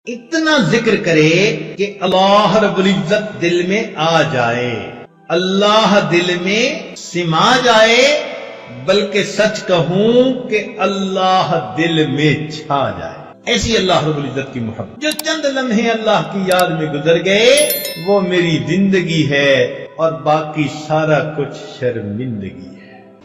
اتنا ذکر کرے کہ اللہ رب العزت دل میں آ جائے، اللہ دل میں سما جائے، بلکہ سچ کہوں کہ اللہ دل میں چھا جائے۔ ایسی اللہ رب العزت کی محبت۔ جو چند لمحے اللہ کی یاد میں گزر گئے وہ میری زندگی ہے اور باقی سارا کچھ شرمندگی ہے۔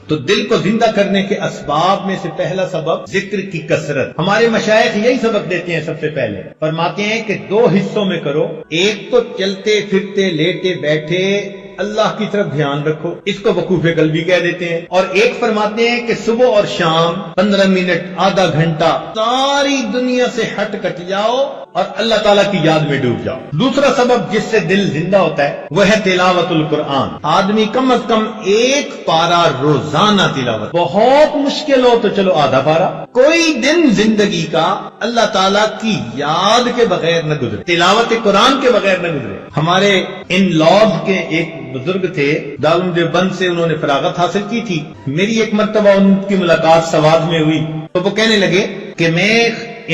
تو دل کو زندہ کرنے کے اسباب میں سے پہلا سبب ذکر کی کثرت۔ ہمارے مشائخ یہی سبق دیتے ہیں، سب سے پہلے فرماتے ہیں کہ دو حصوں میں کرو، ایک تو چلتے پھرتے لیٹے بیٹھے اللہ کی طرف دھیان رکھو، اس کو وقوف قلبی کہہ دیتے ہیں، اور ایک فرماتے ہیں کہ صبح اور شام 15 منٹ آدھا گھنٹہ ساری دنیا سے ہٹ کٹ جاؤ اور اللہ تعالیٰ کی یاد میں ڈوب جاؤ۔ دوسرا سبب جس سے دل زندہ ہوتا ہے وہ ہے تلاوت القرآن۔ آدمی کم از کم ایک پارہ روزانہ تلاوت، بہت مشکل ہو تو چلو آدھا پارہ، کوئی دن زندگی کا اللہ تعالیٰ کی یاد کے بغیر نہ گزرے، تلاوت قرآن کے بغیر نہ گزرے۔ ہمارے ان لاز کے ایک بزرگ تھے، دارالعلوم دیوبند سے انہوں نے فراغت حاصل کی تھی۔ میری ایک مرتبہ ان کی ملاقات سوات میں ہوئی تو وہ کہنے لگے کہ میں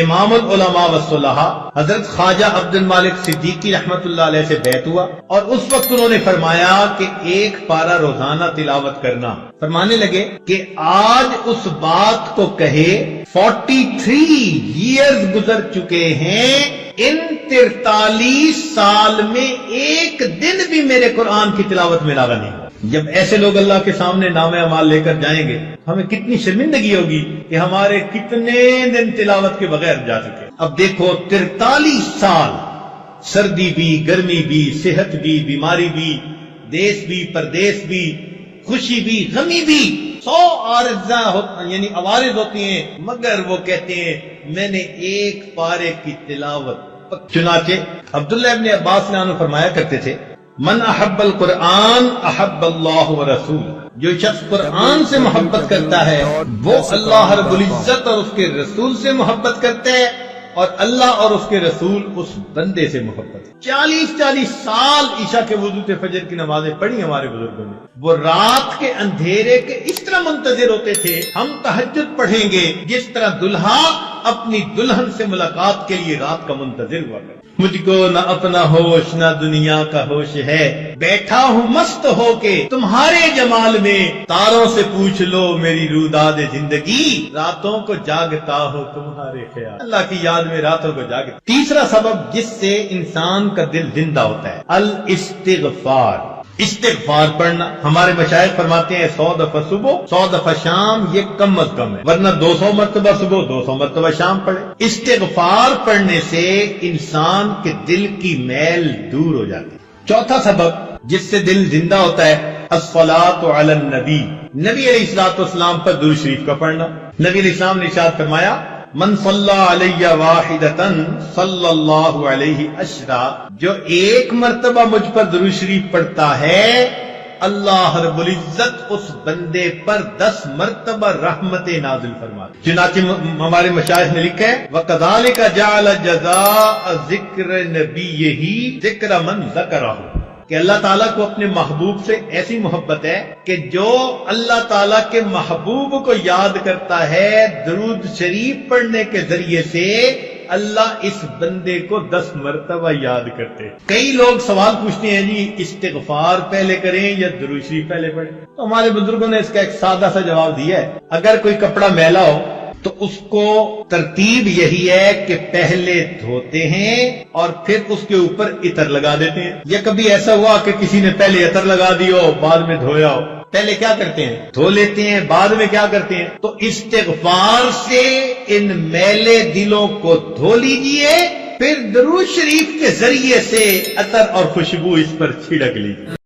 امام العلماء والصلحاء حضرت خواجہ عبد المالک صدیقی رحمت اللہ علیہ سے بیعت ہوا، اور اس وقت انہوں نے فرمایا کہ ایک پارہ روزانہ تلاوت کرنا۔ فرمانے لگے کہ آج اس بات کو کہے 43 ایئرز گزر چکے ہیں، ان 43 سال میں ایک دن بھی میرے قرآن کی تلاوت میں لاگا نہیں۔ جب ایسے لوگ اللہ کے سامنے نام اعمال لے کر جائیں گے ہمیں کتنی شرمندگی ہوگی کہ ہمارے کتنے دن تلاوت کے بغیر جا چکے۔ اب دیکھو 43 سال، سردی بھی، گرمی بھی، صحت بھی، بیماری بھی، دیس بھی، پردیس بھی، خوشی بھی، غمی بھی، 100 یعنی عوارض ہوتی ہیں، مگر وہ کہتے ہیں میں نے ایک پارے کی تلاوت۔ چنانچہ عبداللہ ابن عباس نے عنہ فرمایا کرتے تھے من احب القرآن احب اللہ ورسول، جو شخص قرآن سے محبت کرتا ہے وہ اللہ رب العزت اور اس کے رسول سے محبت کرتا ہے، اور اللہ اور اس کے رسول اس بندے سے محبت ہے۔ 40 سال عشاء کے وضو سے فجر کی نمازیں پڑھی ہمارے بزرگوں نے۔ وہ رات کے اندھیرے کے اس طرح منتظر ہوتے تھے ہم تہجد پڑھیں گے جس طرح دلہا اپنی دلہن سے ملاقات کے لیے رات کا منتظر ہوا کرتا۔ مجھ کو نہ اپنا ہوش نہ دنیا کا ہوش ہے، بیٹھا ہوں مست ہو کے تمہارے جمال میں، تاروں سے پوچھ لو میری روداد زندگی، راتوں کو جاگتا ہو تمہارے خیال۔ اللہ کی یاد میں راتوں کو جاگتا۔ تیسرا سبب جس سے انسان کا دل زندہ ہوتا ہے الاستغفار، استغفار پڑھنا۔ ہمارے مشائخ فرماتے ہیں 100 دفعہ صبح 100 دفعہ شام یہ کم از کم ہے، ورنہ 200 مرتبہ صبح 200 مرتبہ شام پڑھے۔ استغفار پڑھنے سے انسان کے دل کی میل دور ہو جاتی ہے۔ چوتھا سبب جس سے دل زندہ ہوتا ہے الصلاۃ علی النبی، نبی علیہ الصلوۃ والسلام پر درود شریف کا پڑھنا۔ نبی علیہ السلام نے ارشاد فرمایا من صلی علی واحدۃ صلی اللہ علیہ عشرا، جو ایک مرتبہ مجھ پر درود شریف پڑھتا ہے اللہ رب العزت اس بندے پر 10 مرتبہ رحمت نازل فرماتے۔ چنانچہ ہمارے مشائخ نے لکھا ہے وَكَذَلِكَ جَعَلَ جَزَاءَ ذِكْرِ نَبِيِّهِ ذِكْرَ مَنْ ذَكَرَهُ، کہ اللہ تعالیٰ کو اپنے محبوب سے ایسی محبت ہے کہ جو اللہ تعالیٰ کے محبوب کو یاد کرتا ہے درود شریف پڑھنے کے ذریعے سے اللہ اس بندے کو 10 مرتبہ یاد کرتے۔ کئی لوگ سوال پوچھتے ہیں جی استغفار پہلے کریں یا درود شریف پہلے پڑھیں؟ تو ہمارے بزرگوں نے اس کا ایک سادہ سا جواب دیا ہے، اگر کوئی کپڑا میلا ہو تو اس کو ترتیب یہی ہے کہ پہلے دھوتے ہیں اور پھر اس کے اوپر عطر لگا دیتے ہیں۔ یا کبھی ایسا ہوا کہ کسی نے پہلے عطر لگا دی ہو بعد میں دھویا ہو، پہلے کیا کرتے ہیں دھو لیتے ہیں بعد میں کیا کرتے ہیں؟ تو استغفار سے ان میلے دلوں کو دھو لیجئے، پھر درود شریف کے ذریعے سے عطر اور خوشبو اس پر چھڑک لیجئے۔